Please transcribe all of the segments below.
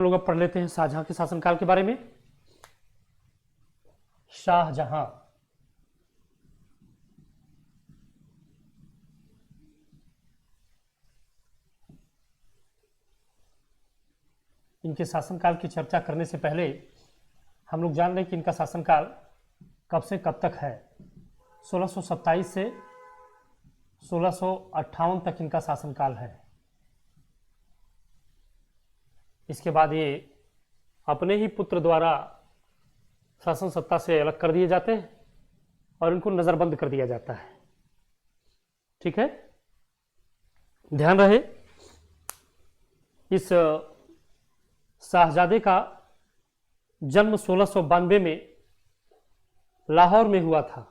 लोग अब पढ़ लेते हैं शाहजहां के शासनकाल के बारे में। शाहजहां इनके शासनकाल की चर्चा करने से पहले हम लोग जान रहे हैं कि इनका शासनकाल कब से कब तक है। 1627 से 1658 तक इनका शासनकाल है। इसके बाद ये अपने ही पुत्र द्वारा शासन सत्ता से अलग कर दिए जाते हैं और इनको नज़रबंद कर दिया जाता है। ठीक है, ध्यान रहे इस शाहजादे का जन्म 1692 में लाहौर में हुआ था।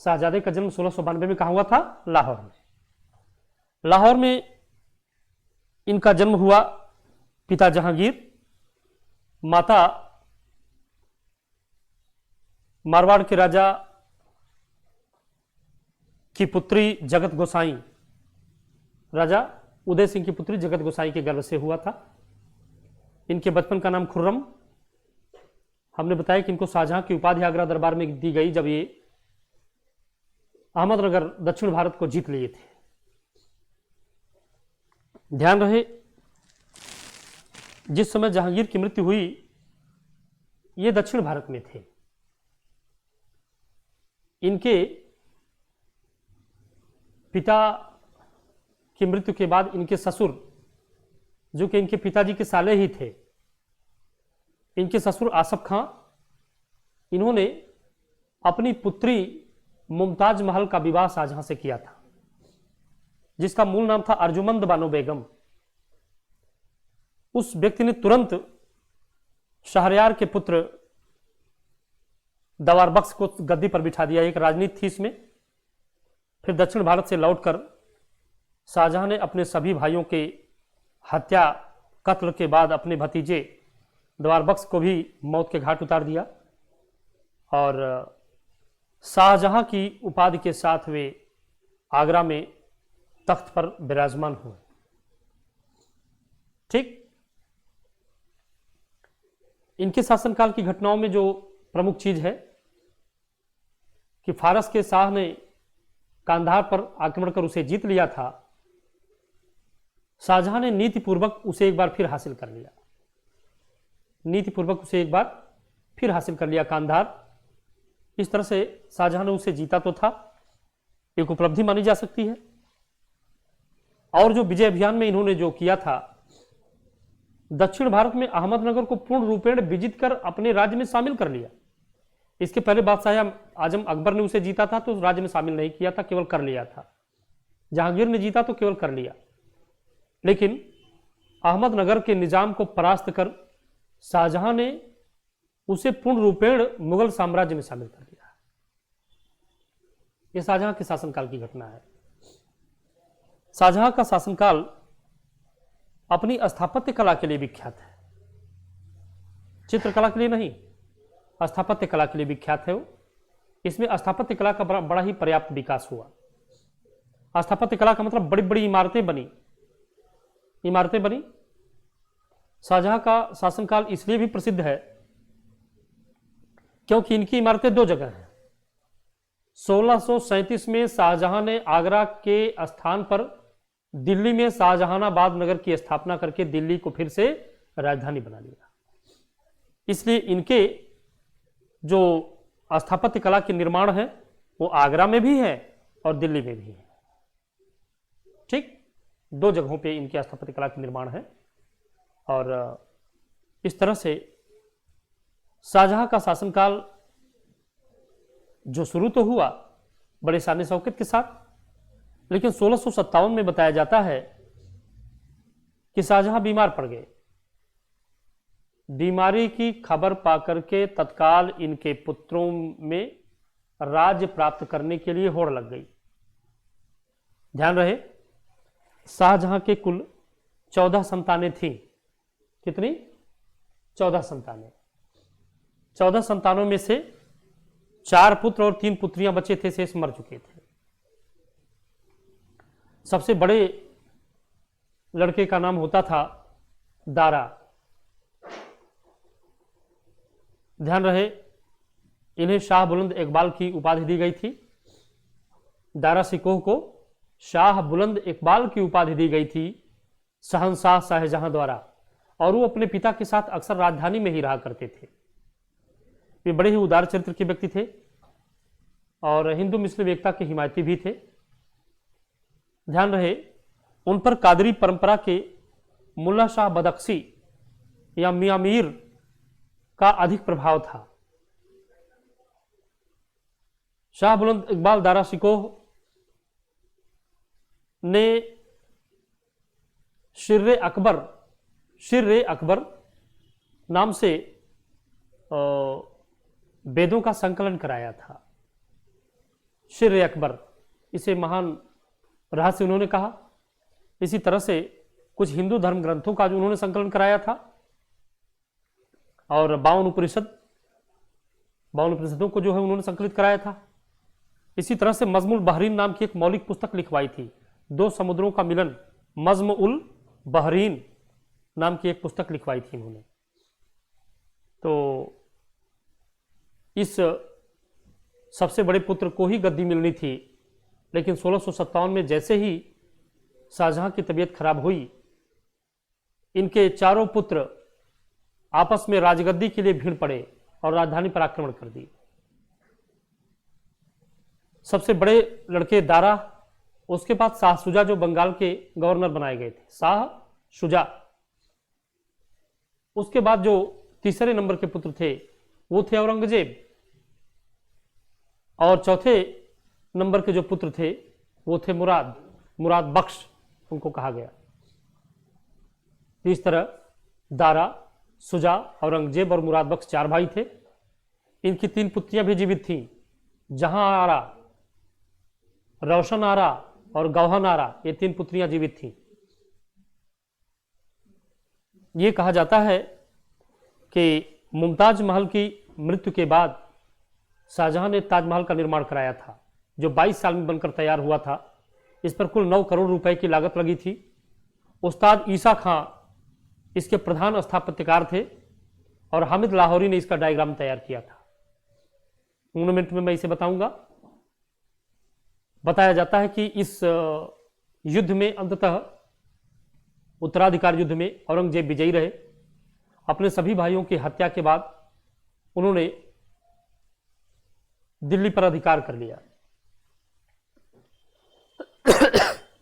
शाहजादे का जन्म 1692 में कहाँ हुआ था? लाहौर में। लाहौर में इनका जन्म हुआ। पिता जहांगीर, माता मारवाड़ के राजा की पुत्री जगत गोसाई, राजा उदय सिंह की पुत्री जगत गोसाई के गर्भ से हुआ था। इनके बचपन का नाम खुर्रम। हमने बताया कि इनको शाहजहां की उपाधि आगरा दरबार में दी गई जब ये अहमदनगर दक्षिण भारत को जीत लिए थे। ध्यान रहे जिस समय जहांगीर की मृत्यु हुई ये दक्षिण भारत में थे। इनके पिता की मृत्यु के बाद इनके ससुर, जो कि इनके पिताजी के साले ही थे, इनके ससुर आसफ खां, इन्होंने अपनी पुत्री मुमताज महल का विवाह शाहजहां से किया था, जिसका मूल नाम था अर्जुमंद बानो बेगम। उस व्यक्ति ने तुरंत शहरयार के पुत्र दवार बख्श को गद्दी पर बिठा दिया। एक राजनीति थी इसमें। फिर दक्षिण भारत से लौटकर शाहजहां ने अपने सभी भाइयों के हत्या कत्ल के बाद अपने भतीजे दवार बख्श को भी मौत के घाट उतार दिया और शाहजहां की उपाधि के साथ वे आगरा में तख्त पर विराजमान हुए। ठीक, इनके शासनकाल की घटनाओं में जो प्रमुख चीज है कि फारस के शाह ने कांधार पर आक्रमण कर उसे जीत लिया था। शाहजहां ने नीतिपूर्वक उसे एक बार फिर हासिल कर लिया। नीतिपूर्वक उसे एक बार फिर हासिल कर लिया कांधार। इस तरह से शाहजहां ने उसे जीता तो था, एक उपलब्धि मानी जा सकती है। और जो विजय अभियान में इन्होंने जो किया था, दक्षिण भारत में अहमदनगर को पूर्ण रूपेण विजित कर अपने राज्य में शामिल कर लिया। इसके पहले बादशाह आजम अकबर ने उसे जीता था तो राज्य में शामिल नहीं किया था, केवल कर लिया था। जहांगीर ने जीता तो केवल कर लिया, लेकिन अहमदनगर के निजाम को परास्त कर शाहजहां ने उसे पूर्ण रूपेण मुगल साम्राज्य में शामिल कर लिया। यह शाहजहां के शासनकाल की घटना है। शाहजहां का शासनकाल अपनी स्थापत्य कला के लिए विख्यात है, चित्रकला के लिए नहीं, स्थापत्य कला के लिए विख्यात है वो। इसमें स्थापत्य कला का बड़ा ही पर्याप्त विकास हुआ। स्थापत्य कला का मतलब बड़ी बड़ी इमारतें बनी। शाहजहां का शासनकाल इसलिए भी प्रसिद्ध है क्योंकि इनकी इमारतें दो जगह हैं। 1637 में शाहजहां ने आगरा के स्थान पर दिल्ली में शाहजहानाबाद नगर की स्थापना करके दिल्ली को फिर से राजधानी बना लिया। इसलिए इनके जो स्थापत्य कला के निर्माण है वो आगरा में भी है और दिल्ली में भी है। ठीक, दो जगहों पे इनके स्थापत्य कला के निर्माण है। और इस तरह से शाहजहां का शासनकाल जो शुरू तो हुआ बड़े शान शौकत के साथ, लेकिन 1657 में बताया जाता है कि शाहजहां बीमार पड़ गए। बीमारी की खबर पाकर के तत्काल इनके पुत्रों में राज्य प्राप्त करने के लिए होड़ लग गई। ध्यान रहे शाहजहां के कुल 14 संतानें थीं। कितनी? 14 संतानें। 14 संतानों में से 4 पुत्र और 3 पुत्रियां बचे थे, शेष मर चुके थे। सबसे बड़े लड़के का नाम होता था दारा। ध्यान रहे, इन्हें शाह बुलंद इकबाल की उपाधि दी गई थी। दारा शिकोह को शाह बुलंद इकबाल की उपाधि दी गई थी शहंशाह शाहजहां द्वारा, और वो अपने पिता के साथ अक्सर राजधानी में ही रहा करते थे। वे बड़े ही उदार चरित्र के व्यक्ति थे और हिंदू मुस्लिम एकता के हिमायती भी थे। ध्यान रहे, उन पर कादरी परंपरा के मुल्ला शाह बदख्शी या मियां मीर का अधिक प्रभाव था। शाह बुलंद इकबाल दारा शिकोह ने शिर्रे अकबर नाम से वेदों का संकलन कराया था। शिर्रे अकबर, इसे महान रहस्य उन्होंने कहा। इसी तरह से कुछ हिंदू धर्म ग्रंथों का जो उन्होंने संकलन कराया था, और 52 उपनिषदों को जो है उन्होंने संकलित कराया था। इसी तरह से मज़्मुल बहरीन नाम की एक मौलिक पुस्तक लिखवाई थी, दो समुद्रों का मिलन, मज़्मुल बहरीन नाम की एक पुस्तक लिखवाई थी इन्होंने। तो इस सबसे बड़े पुत्र को ही गद्दी मिलनी थी, लेकिन 1657 में जैसे ही शाहजहां की तबीयत खराब हुई, इनके चारों पुत्र आपस में राजगद्दी के लिए भीड़ पड़े और राजधानी पर आक्रमण कर दी। सबसे बड़े लड़के दारा, उसके बाद शाह शुजा जो बंगाल के गवर्नर बनाए गए थे, शाह शुजा। उसके बाद जो तीसरे नंबर के पुत्र थे वो थे औरंगजेब, और चौथे नंबर के जो पुत्र थे वो थे मुराद बख्श उनको कहा गया। इस तरह दारा, शुजा, औरंगजेब और मुराद बख्श 4 भाई थे। इनकी 3 पुत्रियां भी जीवित थीं, जहां आरा, रोशन आरा और गौहन आरा, ये 3 पुत्रियां जीवित थीं। ये कहा जाता है कि मुमताज महल की मृत्यु के बाद शाहजहां ने ताजमहल का निर्माण कराया था, जो 22 साल में बनकर तैयार हुआ था। इस पर कुल 9 करोड़ रुपए की लागत लगी थी। उस्ताद ईसा खां इसके प्रधान स्थापत्यकार थे और हामिद लाहौरी ने इसका डायग्राम तैयार किया था। मोनुमेंट में मैं इसे बताऊंगा। बताया जाता है कि इस युद्ध में अंततः उत्तराधिकार युद्ध में औरंगजेब विजयी रहे। अपने सभी भाइयों की हत्या के बाद उन्होंने दिल्ली पर अधिकार कर लिया।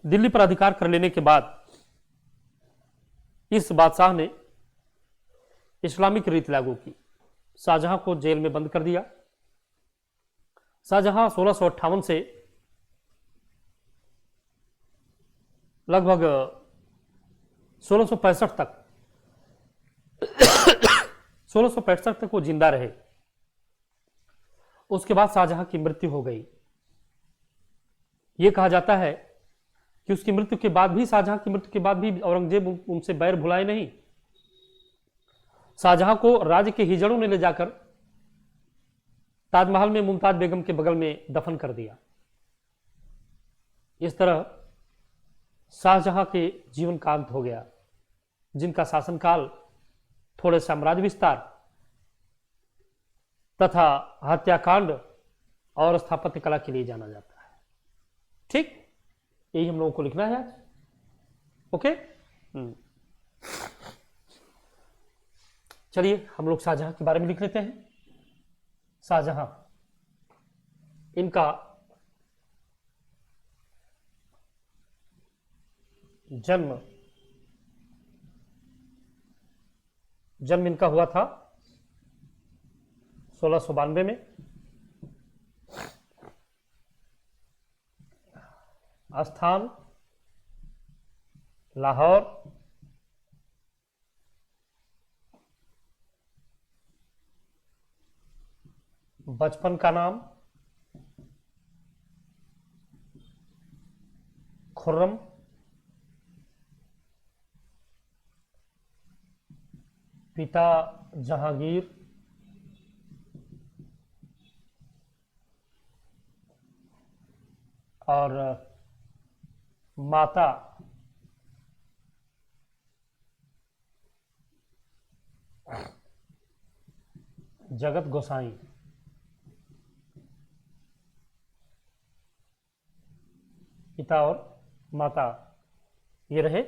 दिल्ली पर अधिकार कर लेने के बाद इस बादशाह ने इस्लामिक रीति लागू की, शाहजहां को जेल में बंद कर दिया। शाहजहां 1658 से लगभग 1665 तक वो जिंदा रहे। उसके बाद शाहजहां की मृत्यु हो गई। यह कहा जाता है कि उसकी मृत्यु के बाद भी, शाहजहां की मृत्यु के बाद भी औरंगजेब उनसे बैर भुलाए नहीं। शाहजहां को राज्य के हिजड़ों ने ले जाकर ताजमहल में मुमताज बेगम के बगल में दफन कर दिया। इस तरह शाहजहां के जीवन का अंत हो गया, जिनका शासनकाल थोड़े साम्राज्य विस्तार तथा हत्याकांड और स्थापत्य कला के लिए जाना जाता है। ठीक, यही हम लोगों को लिखना है आज। ओके, चलिए हम लोग शाहजहां के बारे में लिख लेते हैं। शाहजहां, इनका जन्म इनका हुआ था 1692 में। स्थान लाहौर। बचपन का नाम खुर्रम। पिता जहांगीर। और माता जगत गोसाई, पिता और माता ये रहे।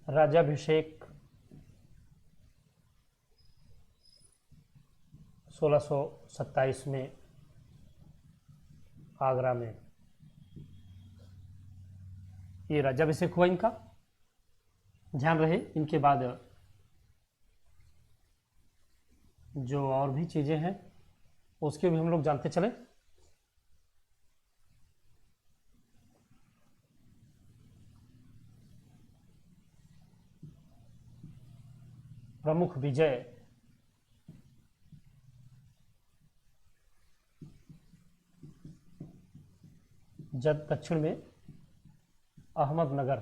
राज्याभिषेक 1627 में आगरा में ये राज्याभिषेक हुआ इनका। ध्यान रहे इनके बाद जो और भी चीजें हैं उसके भी हम लोग जानते चले। प्रमुख विजय जब दक्षिण में अहमदनगर,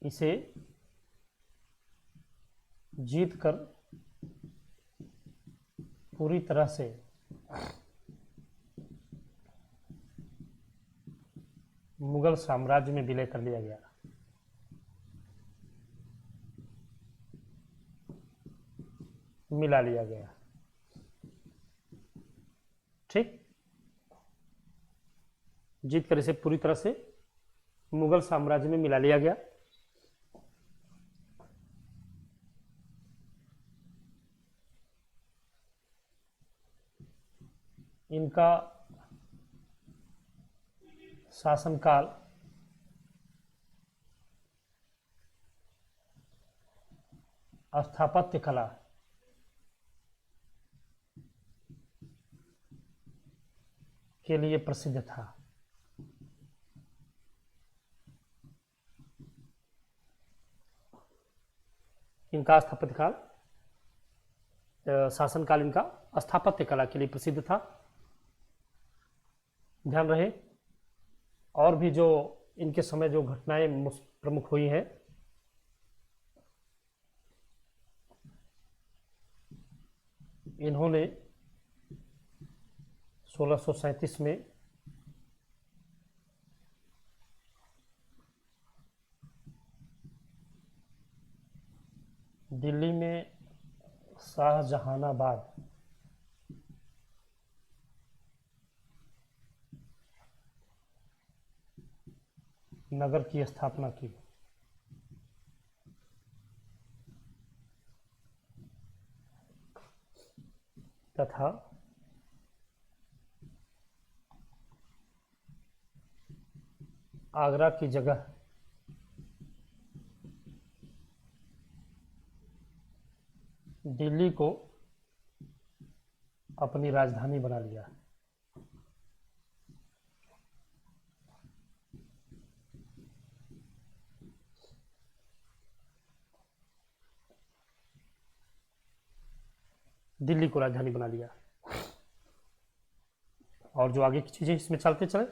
इसे जीत कर पूरी तरह से मुगल साम्राज्य में विलय कर लिया गया। मिला लिया गया। ठीक, जीत कर इसे पूरी तरह से मुगल साम्राज्य में मिला लिया गया। इनका शासनकाल स्थापत्य कला के लिए प्रसिद्ध था। इनका स्थापत्य काल, शासनकाल इनका स्थापत्य कला के लिए प्रसिद्ध था। ध्यान रहे और भी जो इनके समय जो घटनाएं प्रमुख हुई हैं, इन्होंने 1637 में दिल्ली में शाहजहानाबाद नगर की स्थापना की। तथा आगरा की जगह दिल्ली को अपनी राजधानी बना लिया। दिल्ली को राजधानी बना लिया। और जो आगे की चीजें इसमें चलते चले,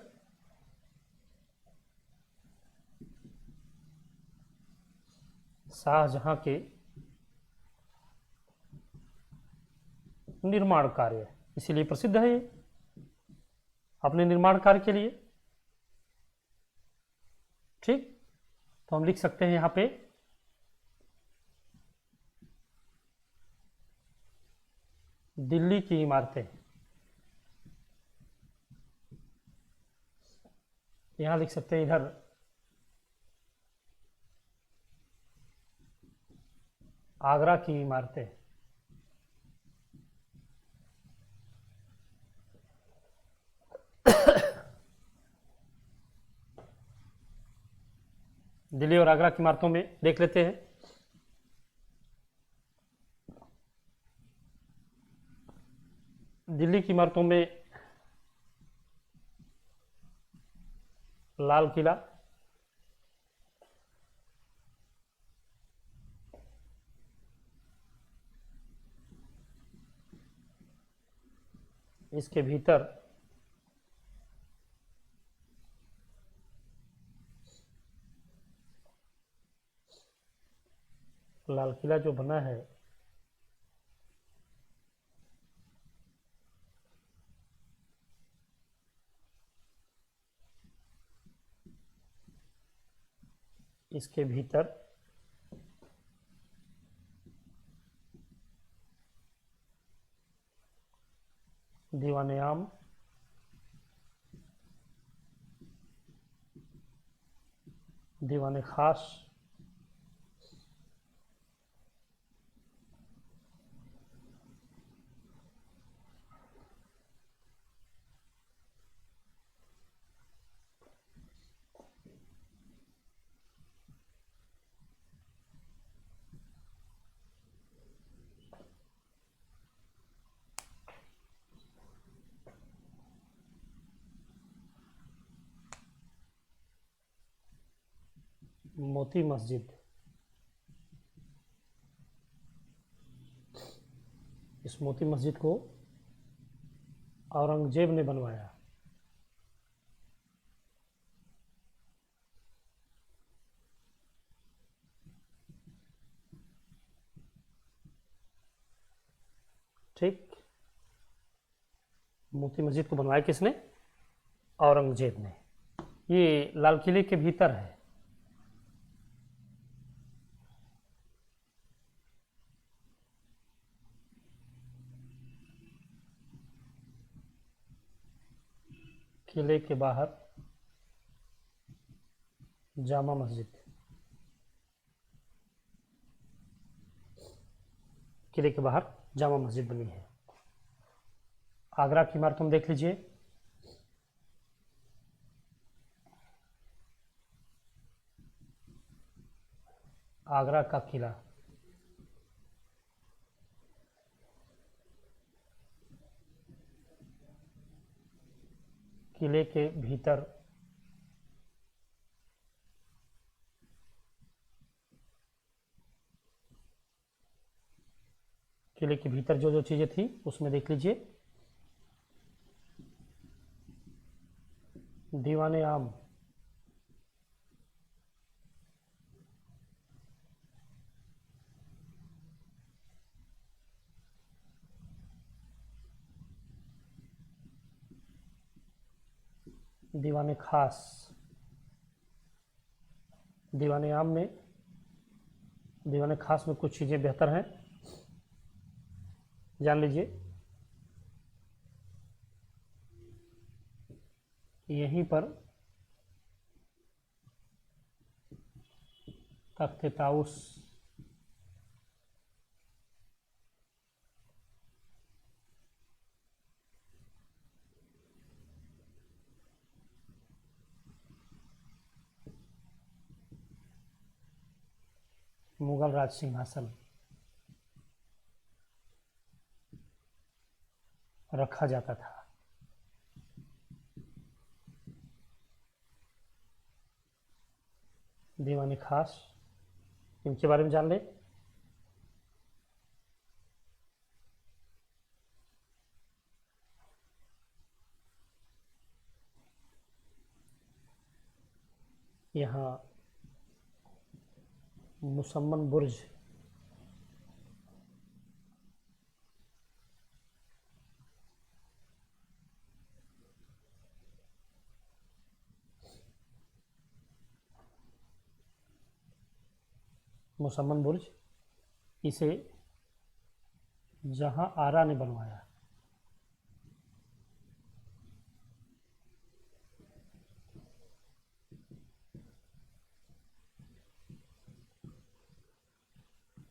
शाहजहां के निर्माण कार्य इसीलिए प्रसिद्ध है, ये अपने निर्माण कार्य के लिए। ठीक, तो हम लिख सकते हैं यहां पे दिल्ली की इमारतें। यहां लिख सकते हैं इधर आगरा की इमारतें। दिल्ली और आगरा की इमारतों में देख लेते हैं। दिल्ली की इमारतों में लाल किला, इसके भीतर लाल किला जो बना है इसके भीतर दीवाने आम, दीवाने खास, मोती मस्जिद। इस मोती मस्जिद को औरंगजेब ने बनवाया। ठीक, मोती मस्जिद को बनवाया किसने? औरंगजेब ने। ये लाल किले के भीतर है। किले के बाहर जामा मस्जिद। किले के बाहर जामा मस्जिद बनी है। आगरा की इमारत हम देख लीजिए। आगरा का किला, किले के भीतर किले के भीतर जो जो चीजें थी उसमें देख लीजिए। दीवाने आम, दीवाने खास। दीवाने आम में, दीवाने खास में कुछ चीज़ें बेहतर हैं, जान लीजिए। यहीं पर तख्त ताउस, मुगल राज सिंहासन रखा जाता था। दीवाने खास, इनके बारे में जान ले। यहाँ मुसम्मन बुर्ज, मुसम्मन बुर्ज, इसे जहां आरा ने बनवाया।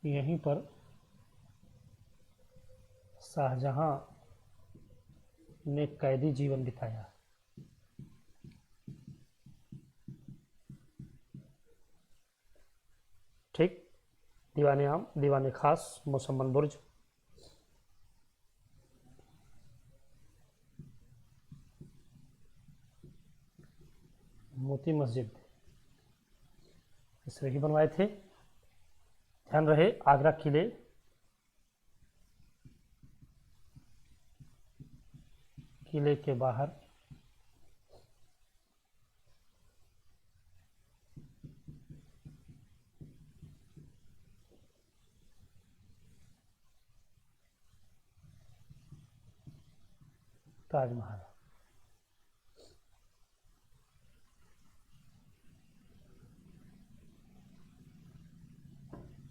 यहीं पर शाहजहां ने कैदी जीवन बिताया। ठीक, दीवाने आम, दीवाने खास, मुसम्मन बुर्ज। मोती मस्जिद इसने ही बनवाए थे। ध्यान रहे, आगरा किले, किले के बाहर ताजमहल।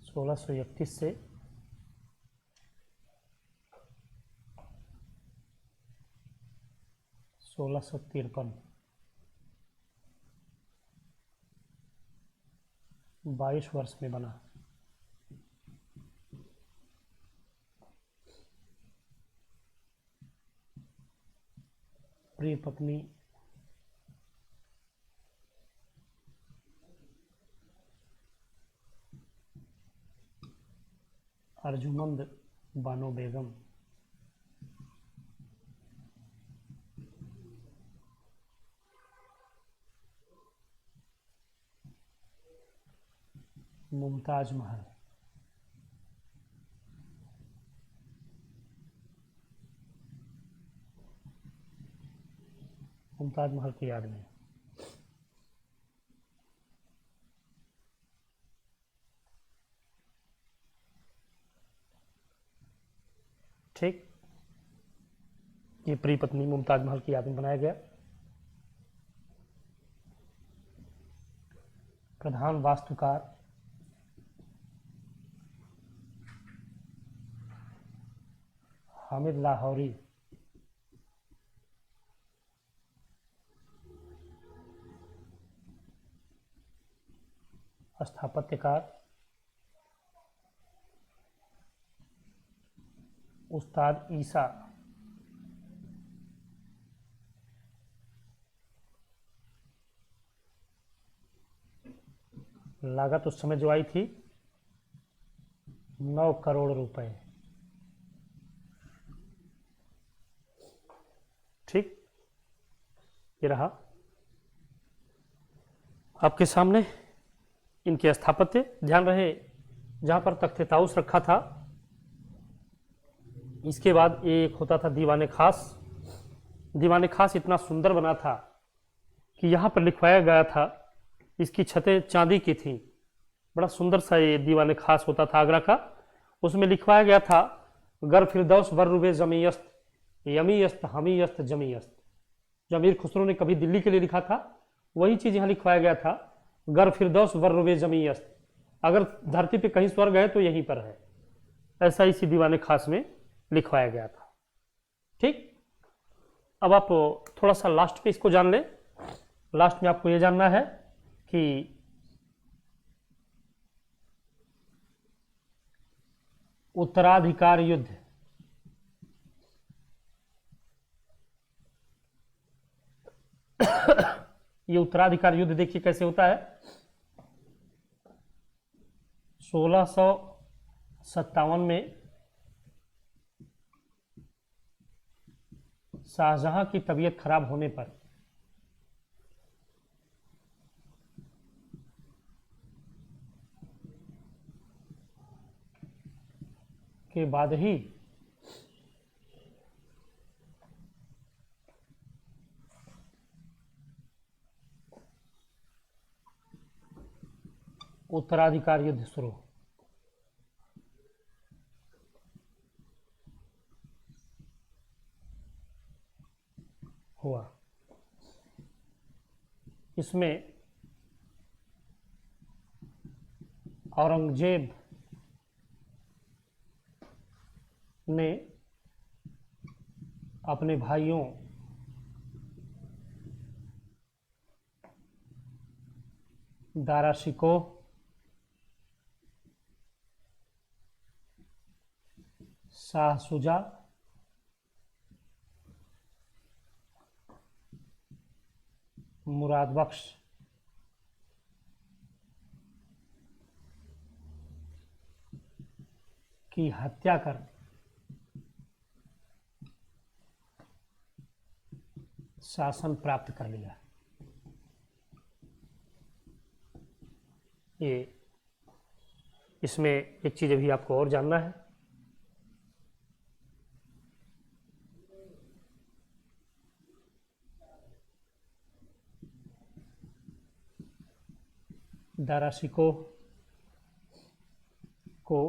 1631 से 1653, 22 वर्ष में बना। प्रिय पत्नी अर्जुमंद बानो बेगम मुमताज महल। मुमताज महल की याद में। ठीक, ये प्रिय पत्नी मुमताज महल की याद में बनाया गया। प्रधान वास्तुकार हामिद लाहौरी। स्थापत्यकार उस्ताद ईसा। लागत उस समय जो आई थी 9 करोड़ रुपए। ठीक, ये रहा आपके सामने इनके स्थापत्य। ध्यान रहे जहां पर तख्ते ताउस रखा था, इसके बाद एक होता था दीवाने खास। दीवाने खास इतना सुंदर बना था कि यहाँ पर लिखवाया गया था, इसकी छतें चांदी की थी। बड़ा सुंदर सा ये दीवाने खास होता था आगरा का। उसमें लिखवाया गया था गर फिरदौस वर रुबे जमीयस्त यमीयस्त हमीयस्त जमीयस्त। जो अमीर खुसरो ने कभी दिल्ली के लिए लिखा था, वही चीज़ यहाँ लिखवाया गया था, गर फिरदौस वर रुबे जमीयस्त। अगर धरती पे कहीं स्वर्ग है तो यहीं पर है, ऐसा इसी दीवाने खास में लिखवाया गया था। ठीक, अब आप थोड़ा सा लास्ट पे इसको जान लें। लास्ट में आपको ये जानना है कि उत्तराधिकार युद्ध ये उत्तराधिकार युद्ध देखिए कैसे होता है। 1657 में शाहजहां की तबीयत खराब होने पर के बाद ही उत्तराधिकार युद्ध शुरू हुआ। इसमें औरंगजेब ने अपने भाइयों दारा शिकोह, शाह शुजा, मुराद बख्श की हत्या कर शासन प्राप्त कर लिया। ये इसमें एक चीज़ अभी आपको और जानना है। दारा शिकोह को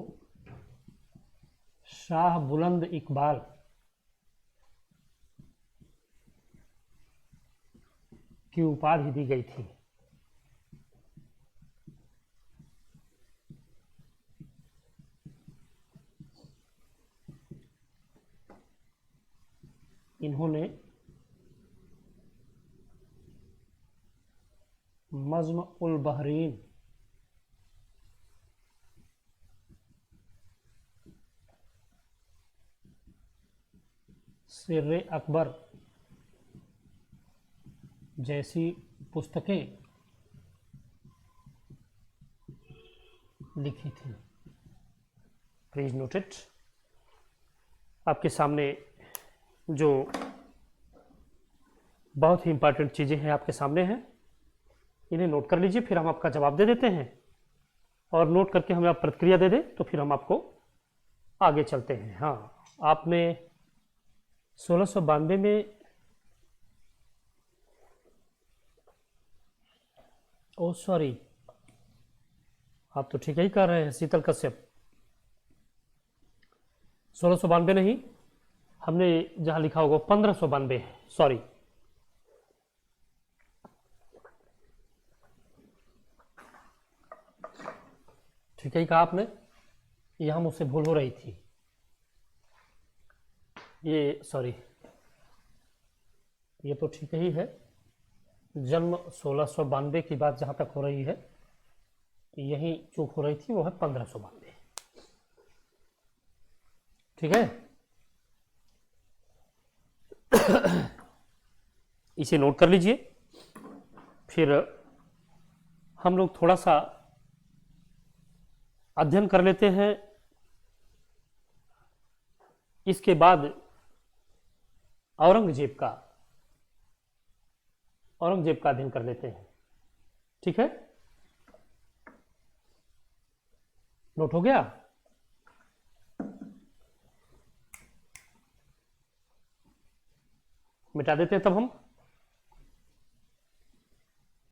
शाह बुलंद इकबाल की उपाधि दी गई थी। इन्होंने मज्म उल बहरीन सिर्रे अकबर जैसी पुस्तकें लिखी थी। Please note it. आपके सामने जो बहुत ही इंपॉर्टेंट चीज़ें हैं आपके सामने हैं, इन्हें नोट कर लीजिए, फिर हम आपका जवाब दे देते हैं। और नोट करके हमें आप प्रतिक्रिया दे दें तो फिर हम आपको आगे चलते हैं। हाँ, आपने 1692 में, ओ सॉरी, आप तो ठीक ही कर रहे हैं, शीतल कश्यप। 1692 नहीं, हमने जहां लिखा होगा 1592 है, सॉरी। ठीक है कहा आपने, यहां मुझसे भूल हो रही थी। ये सॉरी, ये तो ठीक ही है। जन्म 1692 की बात जहां तक हो रही है, यही चूक हो रही थी, वो है 1592। ठीक है, इसे नोट कर लीजिए। फिर हम लोग थोड़ा सा अध्ययन कर लेते हैं। इसके बाद औरंगजेब का अध्ययन कर लेते हैं। ठीक है, नोट हो गया। मिटा देते हैं तब हम।